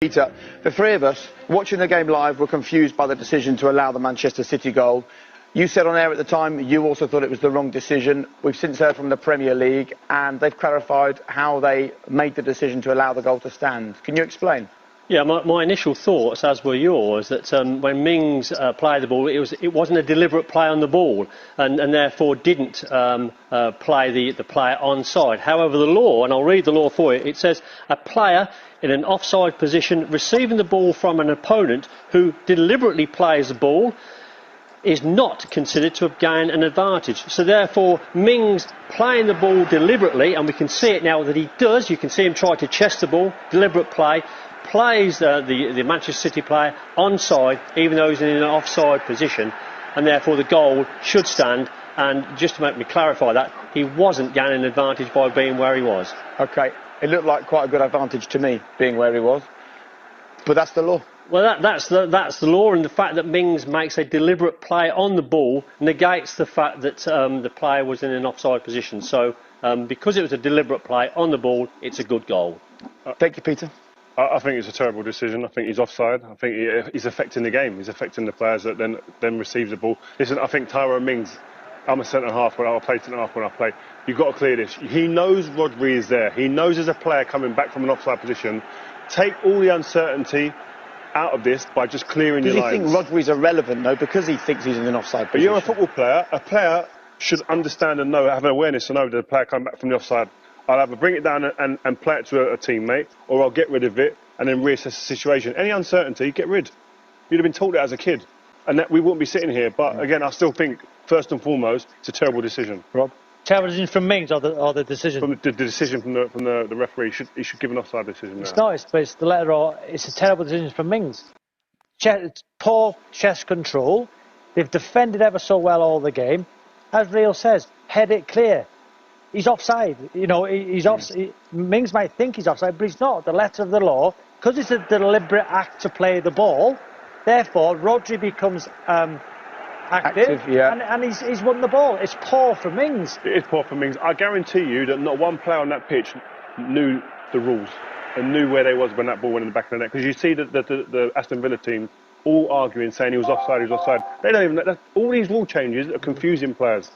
Peter, the three of us watching the game live were confused by the decision to allow the Manchester City goal. You said on air at the time you also thought it was the wrong decision. We've since heard from the Premier League and they've clarified how they made the decision to allow the goal to stand. Can you explain? Yeah, my initial thoughts, as were yours, that when Mings played the ball, it wasn't a deliberate play on the ball, and therefore didn't play the player onside. However, the law, and I'll read the law for you, it says a player in an offside position receiving the ball from an opponent who deliberately plays the ball is not considered to have gained an advantage. So therefore, Mings playing the ball deliberately, and we can see it now that he does. You can see him try to chest the ball, deliberate play. Plays the Manchester City player onside, even though he's in an offside position, and therefore the goal should stand. And just to make me clarify that, he wasn't gaining an advantage by being where he was. OK, it looked like quite a good advantage to me, being where he was. But that's the law. Well, that's the law, and the fact that Mings makes a deliberate play on the ball negates the fact that the player was in an offside position. So because it was a deliberate play on the ball, it's a good goal. Thank you, Peter. I think it's a terrible decision. I think he's offside. I think he's affecting the game. He's affecting the players that then receive the ball. Listen, I think Tyrone Mings, I'm a centre-half when I play centre-half when I play. You've got to clear this. He knows Rodri is there. He knows there's a player coming back from an offside position. Take all the uncertainty out of this by just clearing your lines. Does he think Rodri's irrelevant, though, because he thinks he's in an offside position? But you're a football player. A player should understand and know, have an awareness to know that the player coming back from the offside. I'll either bring it down and play it to a teammate, or I'll get rid of it and then reassess the situation. Any uncertainty, get rid. You'd have been taught that as a kid, and that we wouldn't be sitting here. But again, I still think, first and foremost, it's a terrible decision. Rob? Terrible decision from Mings, or the decision? From the decision from the referee. He should give an offside decision. It's not, it's the letter or it's a terrible decision from Mings. Poor chest control. They've defended ever so well all the game. As Real says, head it clear. He's offside. You know, he's offside. Mings might think he's offside, but he's not. The letter of the law, because it's a deliberate act to play the ball, therefore Rodri becomes active yeah. and he's won the ball. It's poor for Mings. It is poor for Mings. I guarantee you that not one player on that pitch knew the rules and knew where they was when that ball went in the back of the net. Because you see the Aston Villa team all arguing, saying he was offside, he was offside. They don't even know. All these rule changes are confusing players.